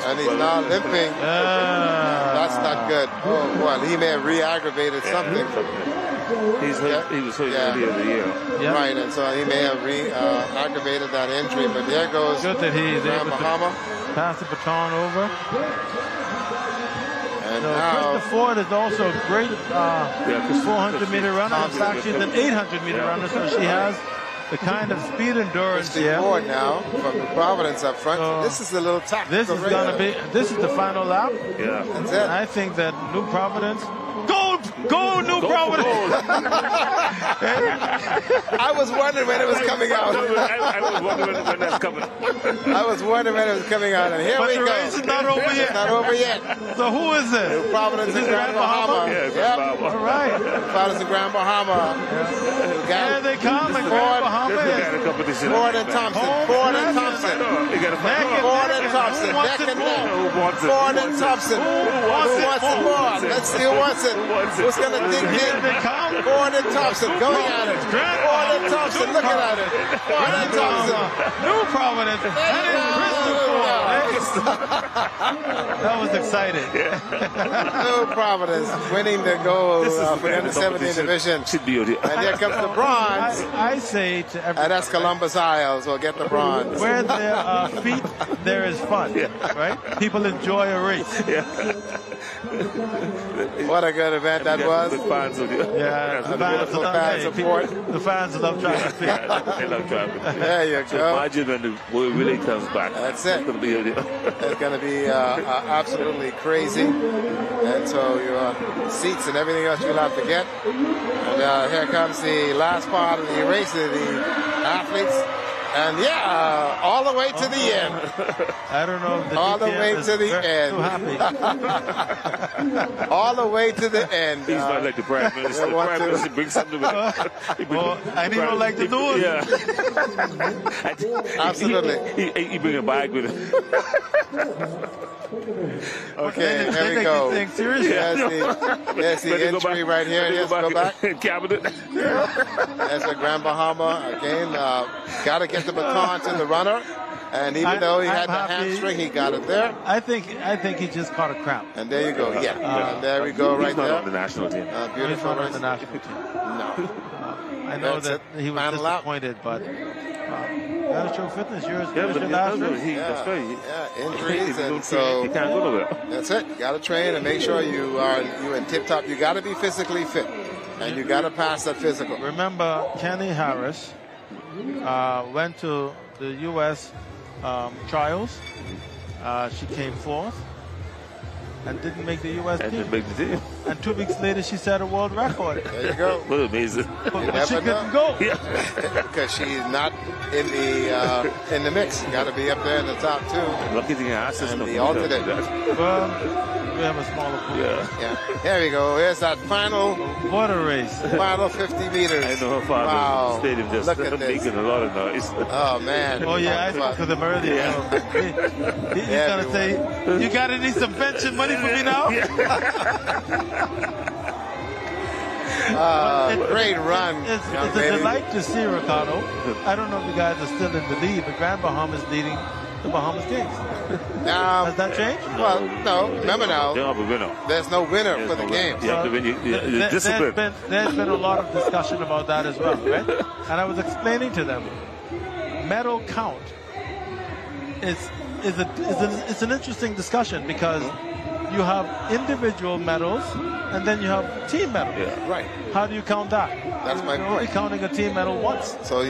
And he's now limping. That's not good. Oh, boy. He may have re-aggravated something. He was hurt earlier in the year. Yeah. Right, and so he may have re-aggravated that injury. But there goes good that he's able Bahama. to pass the baton over. And so now Krista Ford is also a great 400-meter runner. In fact, she's an 800-meter runner, so she has the kind of speed endurance here. Ford now from Providence up front. This is a little tactical. This is going to be. This is the final lap. Yeah, that's it. I think that New Providence. Go, New Providence! I was wondering when it was coming out. I was wondering when that's coming. I was wondering when it was coming out, and here we go. But the race is not over yet. Not over yet. So who is it? New Providence and Grand Bahama. Yeah, All right. Providence and Grand Bahama. There they come. And Grand Bahama is Ford and Thompson. Ford and Thompson. Ford and Thompson. Neck and neck. Ford and Thompson. Who wants it more? Let's see who wants it. Who's going to dig in? Ford and Thompson going at it. Ford and Thompson looking at it. Ford and Thompson. New Providence. That was exciting. New Providence winning the gold for the under-17 division. And here comes the bronze. I say to everybody. And that's Columbus Isles will get the bronze. Where there are feet, there is fun. Right? People enjoy a race. What a good event that was. The fans of the fans love track and field. They love traffic. There you go. Imagine when the world really comes back. That's it. It's going to be absolutely crazy. And so your seats and everything else you'll have to get. And here comes the last part of the race of the athletes. And all the way to the end. I don't know if the all the way to the end. All the way to the end. He's not like the Prime Minister. The Prime Minister brings something with him. And he don't like to do it. Yeah. Absolutely. He bring a bag with him. Okay, here we go. There's the entry right here. Yes, go back. Cabinet. That's a Grand Bahama. Again, got to get the baton to the runner. And even though he had the hamstring, he got it there. I think he just caught a cramp. And there you go. And there we go right there. He's not on the national team. Beautiful. He's not on the national team. No. I know that he was disappointed, but that'll show fitness. Yours last race. That's right. Injuries, and so he can't go nowhere. That's it. You got to train and make sure you in tip-top. You got to be physically fit, and you got to pass that physical. Remember, Kenny Harris went to the U.S. Trials. She came fourth and didn't make the U.S. team. And 2 weeks later, she set a world record. There you go. What amazing. But she couldn't go. Because she's not in the mix. Got to be up there in the top two. Lucky thing I asked us the alternate. Well, we have a smaller pool. Yeah. There we go. Here's that final water race. Final 50 meters. I know her father in the stadium just making a lot of noise. Oh, man. Oh, yeah. I spoke to them earlier. He's going to say, you got to need some pension money for me now? Great run. It's a delight to see, Ricardo. I don't know if you guys are still in the lead, but Grand Bahama is leading the Bahamas Games. Has that changed? Well, no. Remember now, there's no winner for the games. You have to win your discipline. There's been a lot of discussion about that as well, right? And I was explaining to them, medal count is an interesting discussion because you have individual medals and then you have team medals. Yeah, right. How do you count that? That's my point. You're only counting a team medal once. So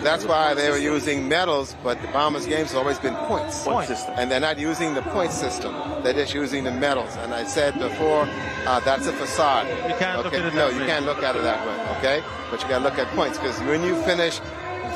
that's why they were using medals, but the Bahamas Games have always been points. Point system. And they're not using the point system. They're just using the medals. And I said before, that's a facade. You can't look at it that way. No, you can't look at it that way, okay? But you got to look at points because when you finish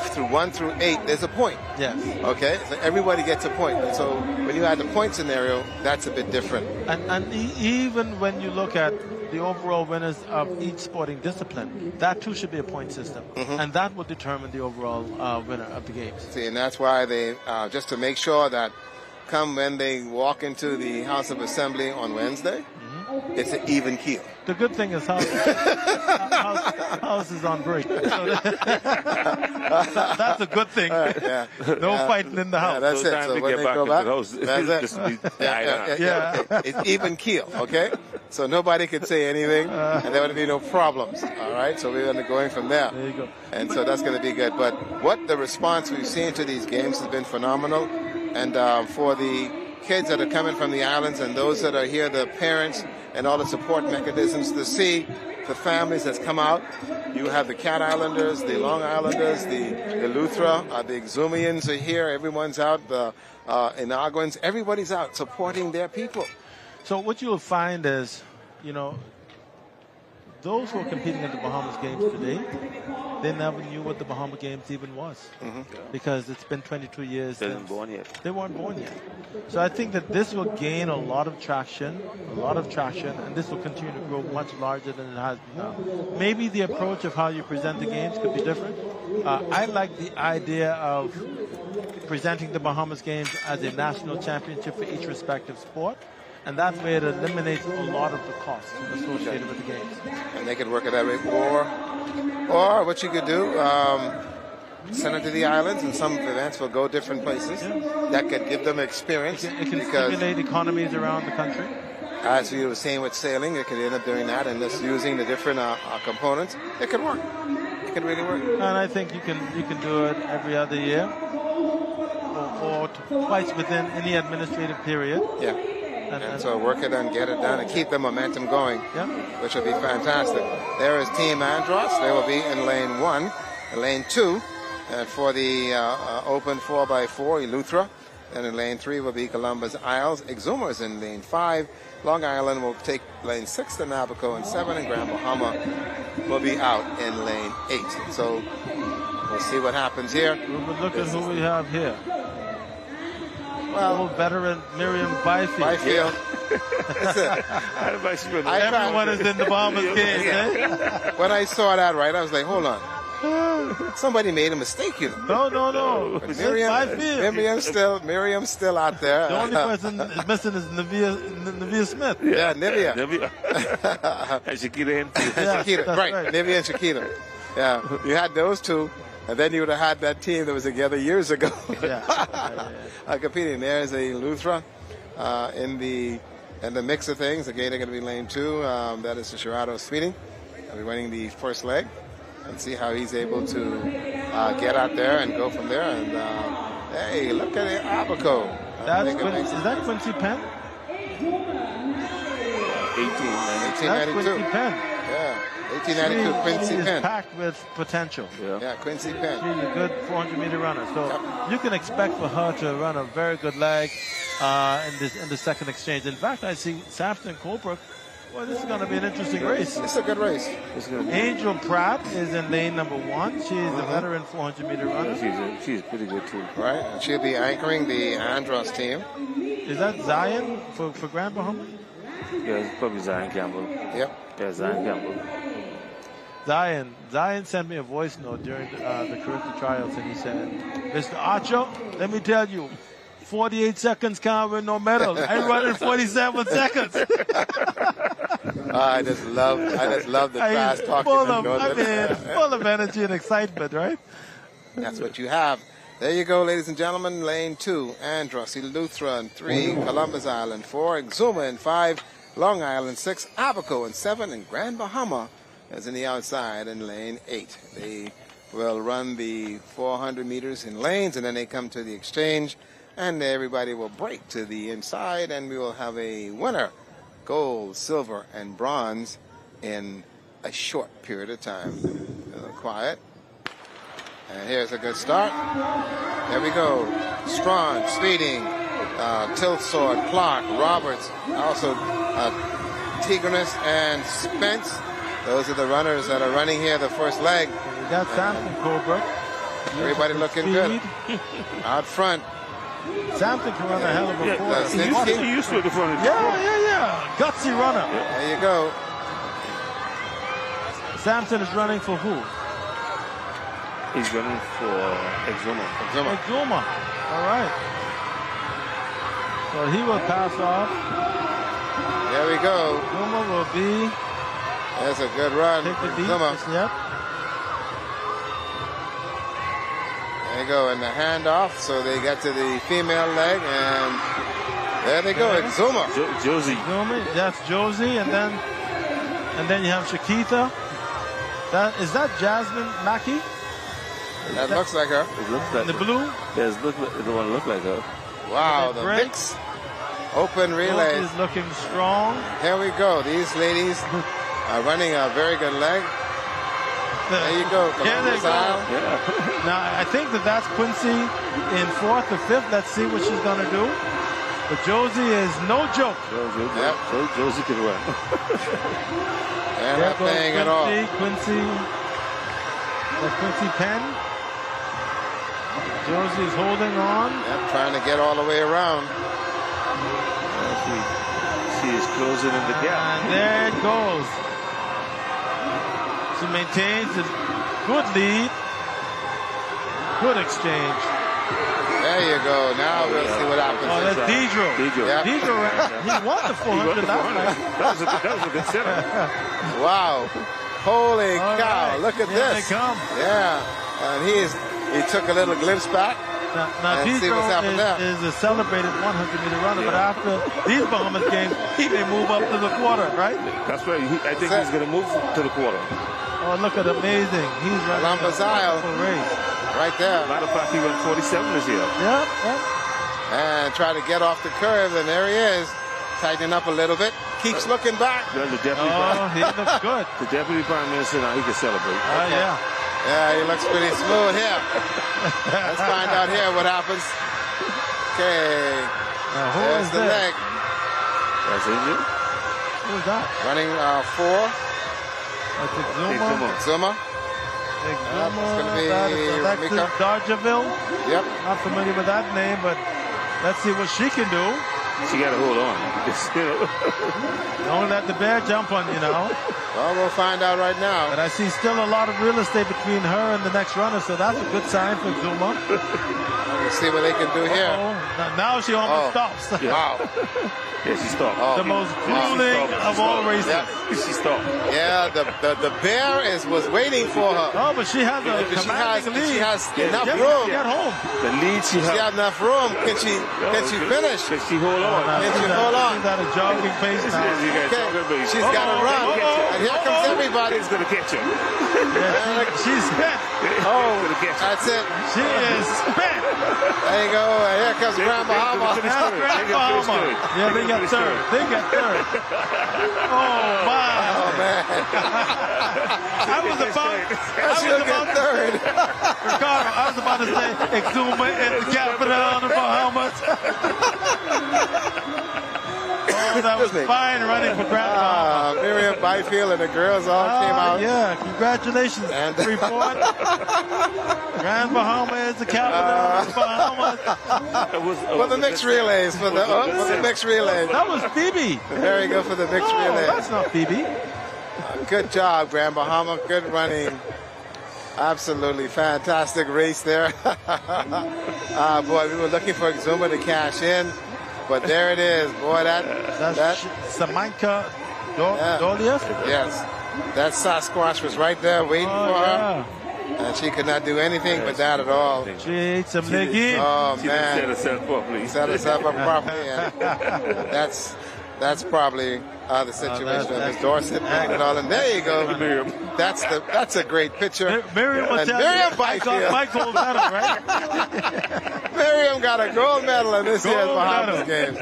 through 1 through 8, there's a point. Yes. Okay? So everybody gets a point. And so when you add the point scenario, that's a bit different. And even when you look at the overall winners of each sporting discipline, that too should be a point system. Mm-hmm. And that will determine the overall winner of the games. See, and that's why they, just to make sure that come when they walk into the House of Assembly on Wednesday, it's an even keel. The good thing is house is on break. So that's a good thing. Yeah. No fighting in the house. Yeah, that's So it. time So to when get they back go into back, the house. that's it. Just be Yeah. It's even keel, okay? So nobody can say anything, and there would be no problems, all right? So we're going to going from there. There you go. And so that's going to be good. But what the response we've seen to these games has been phenomenal. And for the kids that are coming from the islands and those that are here, the parents and all the support mechanisms to see the families that's come out. You have the Cat Islanders, the Long Islanders, the Luthra, the Exumians are here. Everyone's out. The Inaguans, everybody's out supporting their people. So what you'll find is, you know, those who are competing at the Bahamas Games today, they never knew what the Bahamas Games even was, because it's been 22 years They since weren't born yet. they weren't born yet. So I think that this will gain a lot of traction, and this will continue to grow much larger than it has been now. Maybe the approach of how you present the games could be different. I like the idea of presenting the Bahamas Games as a national championship for each respective sport. And that way it eliminates a lot of the costs associated with the games. And they could work it that way. Or what you could do, send it to the islands, and some events will go different places. Yeah. That could give them experience. It can stimulate economies around the country. As you were saying with sailing, it could end up doing that, and just using the different components. It could work. It could really work. And I think you can do it every other year, or twice within any administrative period. Yeah. And so work it and get it done and keep the momentum going, which will be fantastic. There is Team Andros. They will be in lane 1, lane 2, and for the open 4x4, Eleuthera. And in lane 3 will be Columbus Isles. Exumers in lane 5. Long Island will take lane 6 to Nabucco, and 7 and Grand Bahama will be out in lane 8. So we'll see what happens here. We'll look at who we have here. Well, veteran Miriam Byfield. Everyone is in the Bahamas Games, eh? When I saw that, right, I was like, hold on. Somebody made a mistake, you know. No. Miriam's still out there. The only person missing is Nivea Smith. Yeah, Nivea. And Shakira. Right, Nivea and Shakira. Yeah, you had those two. And then you would have had that team that was together years ago. Competing. There's a Luthra in the mix of things. Again, they're going to be lane 2. That is the Shirado Sweeting. I'll be running the first leg and see how he's able to get out there and go from there. And hey, look at the Abaco. Is that Quincy Penn? 1892. That's Quincy Penn. Yeah. 1892, Quincy Penn. Packed with potential. Yeah, Quincy Penn. She's a good 400-meter runner. So you can expect for her to run a very good leg in the second exchange. In fact, I see Samson Colebrook. Well, this is going to be an interesting race. It's a good race. Angel Pratt is in lane number 1. She is a veteran 400-meter runner. She's pretty good too. Right, and she'll be anchoring the Andros team. Is that Zion for Grand Bahama? Yeah, it's probably Zion Campbell. Yep. Yeah, Zion Campbell. Zion sent me a voice note during the Carissa trials, and he said, Mr. Archer, let me tell you, 48 seconds can't win no medal. I run in 47 seconds. I just love the trash talking. Full of energy and excitement, right? That's what you have. There you go, ladies and gentlemen. Lane 2, Andros, Eleuthera, and 3, Columbus Island, 4, Exuma, and 5, Long Island, 6, Abaco, and 7, and Grand Bahama is in the outside in lane 8. They will run the 400 meters in lanes, and then they come to the exchange, and everybody will break to the inside, and we will have a winner, gold, silver, and bronze in a short period of time. A little quiet. And here's a good start. There we go. Strawn, Speeding, Tilt Sword, Clark, Roberts, also Tigranus and Spence. Those are the runners that are running here the first leg. We got Samson Colebrook. Everybody looking good. Out front. Samson can run a hell of a course. He used to at the front. Yeah. Gutsy runner. There you go. Samson is running for who? He's running for Exuma. Exuma. All right. So he will pass off There we go. Zuma will be. That's a good run. Take the beat. Zuma. Yep. There you go, and the handoff, so they get to the female leg, and there they go. It's Zuma. Josie. Zuma, that's Josie, and then you have Shakita. Is that Jasmine Mackey? That looks like her. It looks like In the blue? Yes, it don't want to look like her. Wow, the mix. Open relay. Josie is looking strong. Here we go. These ladies are running a very good leg. There you go. Here they go. Yeah. Now, I think that's Quincy in 4th or 5th. Let's see what she's going to do. But Josie is no joke. Josie can run. They're not playing at all. Quincy Penn. Josie is holding on. Yep, trying to get all the way around. She is closing in the gap. And there it goes. She maintains a good lead. Good exchange. There you go. Now we'll see what happens. Oh, that's Deidre. Yep. Deidre, he won the 400 last night. That was a good setup. Wow. Holy cow. Right. Look at Here this. they come. Yeah. And he took a little glimpse back. Now And see what's happened there. is a celebrated 100-meter runner, but after these Bahamas games, he may move up to the quarter, right? That's right. I think he's going to move to the quarter. Oh, look at amazing. He's running Columbus a Isle. wonderful race. Right there. Matter of fact, he went 47 this year. Yep. And try to get off the curve, and there he is. Tightening up a little bit. Keeps looking back. Well, He looks good. The Deputy Prime Minister, now he can celebrate. Oh, yeah. Yeah, he looks pretty smooth here. Let's find out here what happens. Okay. Now, who There's is the this? leg. That's it. Who is that? Running 4. That's Exuma. Zuma. Exuma. It's going to be That is Alexis Mika. Darjaville. Yep. Not familiar with that name, but let's see what she can do. She got to hold on. Don't let the bear jump on you now. Well, we'll find out right now. But I see still a lot of real estate between her and the next runner, so that's a good sign for Exuma. We'll see what they can do here. Now she almost stops. Wow. Yeah, she stopped. The most grueling of all races. Yeah. She stopped. Yeah, the bear was waiting for her. Oh, but she has a commanding lead. She has enough Yes, room. Get home. The lead she She has. has enough room. Can she finish? Can she hold on? Can she hold on? She's at a jogging pace now. Okay. She's got to run. And here comes everybody. It's going to catch her. Yeah, she's spent. Oh, that's it. She is spent. There you go. And here comes Grand Bahama. That's Grand Bahama. Yeah, they got third. They got third. Oh, my. Oh, man. I was about third. Ricardo, I was about to say Exuma is the capital of the Bahamas. Oh, that was fine running for Grand Bahama. Miriam Byfield and the girls all came out. Yeah, congratulations, And- Freeport. Grand Bahama is the capital of the Bahamas. For the mixed relays. For the mixed relays. That was Phoebe. There you go for the mixed No, relays. that's not Phoebe. Good job, Grand Bahama. Good running. Absolutely fantastic race there. Boy, we were looking for Exuma to cash in, but there it is. Boy, That's Samanka Dolius. Yes, that Sasquatch was right there waiting for her, and she could not do anything but that at all. She ate some legume. Oh She didn't set man, herself properly. set herself up properly, and that's probably the situation of Miss Dorset and all. And there you go. That's a great picture. Miriam will And tell Miriam you, I got Byfield. my gold medal, right? Miriam got a gold medal in this year's Gold Bahamas Games.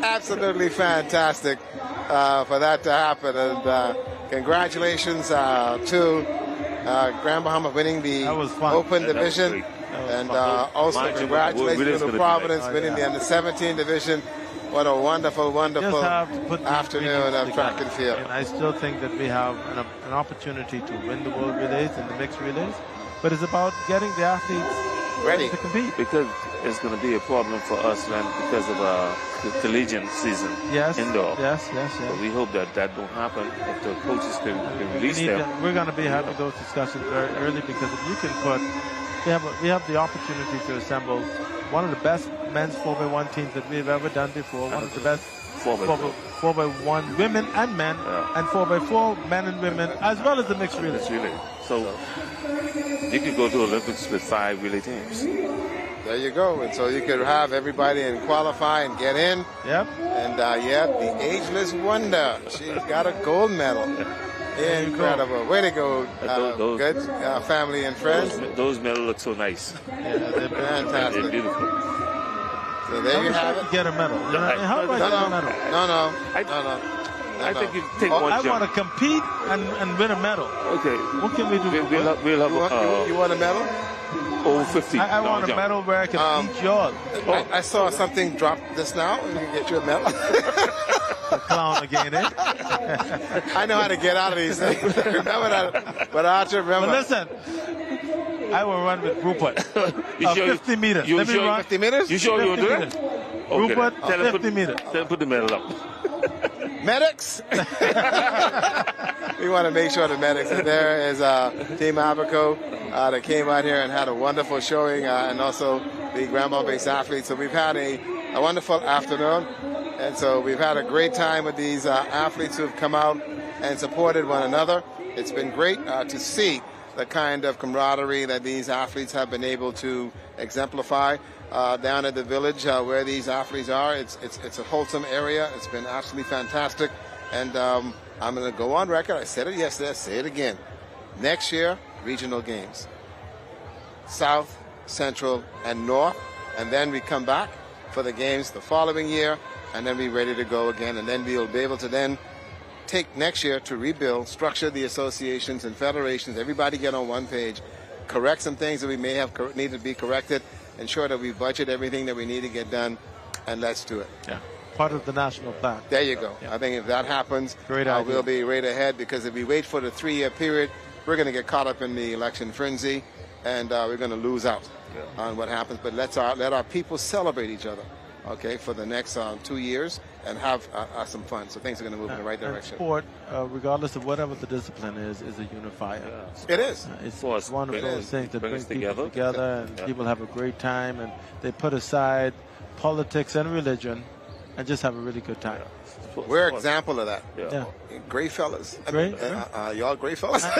Absolutely fantastic for that to happen. And congratulations to Grand Bahama winning the That was fun. Open That was division. great. And Mind also you, congratulations Willis to gonna be Providence like- winning the under 17 division. What a wonderful, wonderful Just have to put these afternoon of three track games and field. together. And I still think that we have an opportunity to win the world relays and the mixed relays. But it's about getting the athletes Ready. to compete. Because it's going to be a problem for us, man, because of the collegiate season Yes. indoor. Yes. But we hope that don't happen. If the coaches can release them. We're going to be having those discussions very early because if you can put, we have the opportunity to assemble one of the best men's 4x1 teams that we've ever done before. One of the best 4x1 women and men, and 4x4 men and women, as well as the mixed relay. So you could go to Olympics with 5 relay teams. There you go. And so you could have everybody and qualify and get in. Yep. And the ageless wonder. She's got a gold medal. Incredible. Way to go. Good family and friends. Those medals look so nice. Yeah, they're fantastic. They're beautiful. So there you have it. Get a medal. How do I get a medal? No. I think you take one jump. I want to compete and win a medal. Okay. What can we do? We'll have you want a medal? Over 50. I want a medal where I can beat yours. I saw something drop just now. You can get you a medal. The clown again, eh? I know how to get out of these things. Remember that. But I have to remember. But listen, I will run with Rupert. 50 meters. Let me run 50 meters? You sure you'll do it? Rupert, 50 meters. Tell him put the medal up. Medics! We want to make sure the medics are there. Is Team Abaco that came out here and had a wonderful showing, and also the Grandma-based athletes. So we've had a wonderful afternoon, and so we've had a great time with these athletes who have come out and supported one another. It's been great to see the kind of camaraderie that these athletes have been able to exemplify down at the village where these athletes are. It's a wholesome area. It's been absolutely fantastic. And I'm going to go on record. I said it yesterday. I say it again. Next year, regional games. South, Central, and North. And then we come back for the games the following year. And then we're ready to go again. And then we'll be able to then take next year to rebuild, structure the associations and federations. Everybody get on one page. Correct some things that we may have needed to be corrected. Ensure that we budget everything that we need to get done, and let's do it. Yeah, part of the national plan. There you go. Yeah. I think if that happens, we'll be right ahead, because if we wait for the 3-year period, we're going to get caught up in the election frenzy, and we're going to lose out on what happens. But let our people celebrate each other, okay, for the next 2 years, and have some fun. So things are going to move in the right direction. Sport, regardless of whatever the discipline is a unifier. Yeah. It is. It's one of those things that brings people together, and people have a great time, and they put aside politics and religion and just have a really good time. We're an example of that. Yeah. Great fellas. Great. Y'all great fellas. and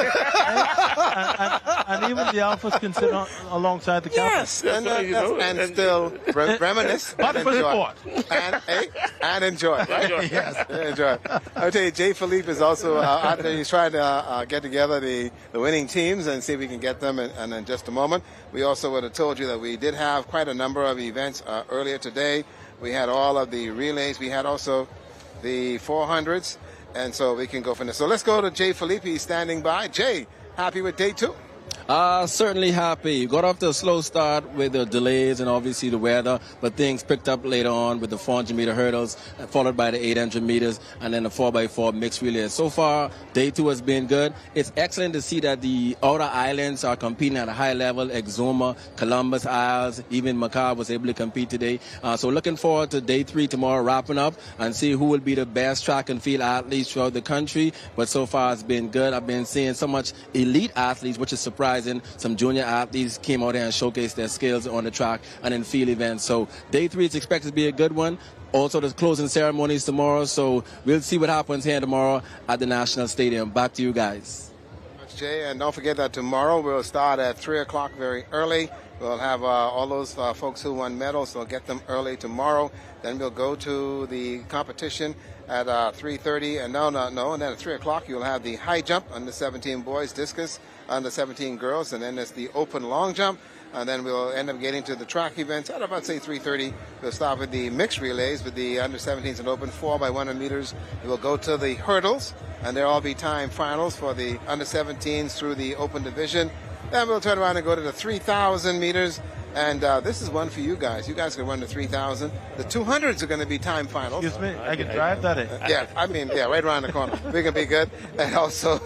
even the alphas can sit alongside the captains. Yes, and still reminisce. But for sport. And enjoy. Right? Yes. Enjoy. I'll tell you, Jay Philippe is also out there. He's trying to get together the winning teams and see if we can get them in just a moment. We also would have told you that we did have quite a number of events earlier today. We had all of the relays. We had also the 400s, and so we can go from there. So let's go to Jay Philippe standing by. Jay, happy with day 2? Certainly happy. Got off to a slow start with the delays and obviously the weather, but things picked up later on with the 400-meter hurdles, followed by the 800 meters, and then the 4x4 mixed relay. So far, day 2 has been good. It's excellent to see that the outer islands are competing at a high level. Exuma, Columbus Isles, even Macau was able to compete today. So looking forward to day 3 tomorrow, wrapping up, and see who will be the best track and field athletes throughout the country. But so far, it's been good. I've been seeing so much elite athletes, which is surprising. Some junior athletes came out there and showcased their skills on the track and in field events. So day 3 is expected to be a good one. Also, the closing ceremonies tomorrow. So we'll see what happens here tomorrow at the National Stadium. Back to you guys. Thanks, Jay. And don't forget that tomorrow we'll start at 3 o'clock very early. We'll have all those folks who won medals, so we'll get them early tomorrow. Then we'll go to the competition at 3:30. And and then at 3 o'clock you'll have the high jump under 17 boys, discus under 17 girls, and then there's the open long jump. And then we'll end up getting to the track events at about, say, 3:30. We'll start with the mixed relays with the under 17s and open 4x100 meters. We'll go to the hurdles, and there'll all be time finals for the under 17s through the open division. Then we'll turn around and go to the 3,000 meters. And this is one for you guys. You guys can run the 3,000. The 200s are going to be time finals. Excuse me, I can drive that in. Right around the corner. We're going to be good. And also,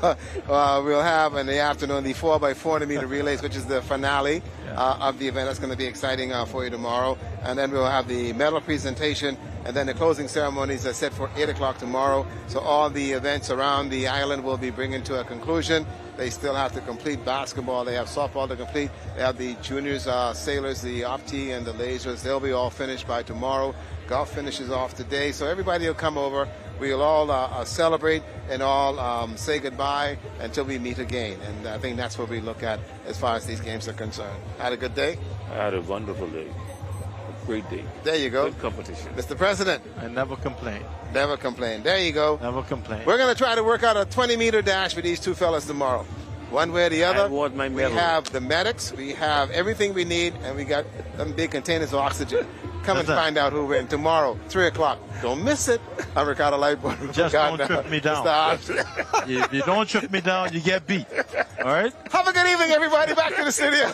we'll have in the afternoon the 4x400 meter relays, which is the finale of the event. That's going to be exciting for you tomorrow. And then we'll have the medal presentation And then the closing ceremonies are set for 8 o'clock tomorrow. So all the events around the island will be bringing to a conclusion. They still have to complete basketball. They have softball to complete. They have the juniors, sailors, the opti and the lasers. They'll be all finished by tomorrow. Golf finishes off today. So everybody will come over. We'll all celebrate and all say goodbye until we meet again. And I think that's what we look at as far as these games are concerned. Had a good day? I had a wonderful day. A great day. There you go. Good competition. Mr. President. I never complain. Never complain. There you go. Never complain. We're going to try to work out a 20-meter dash with these two fellas tomorrow. One way or the other. I want my medal. We have the medics. We have everything we need. And we got them big containers of oxygen. Come and find out who wins tomorrow, 3 o'clock. Don't miss it. I'm Ricardo Lightboard. Just don't trip me down. If you don't trip me down, you get beat. All right? Have a good evening, everybody. Back to the studio.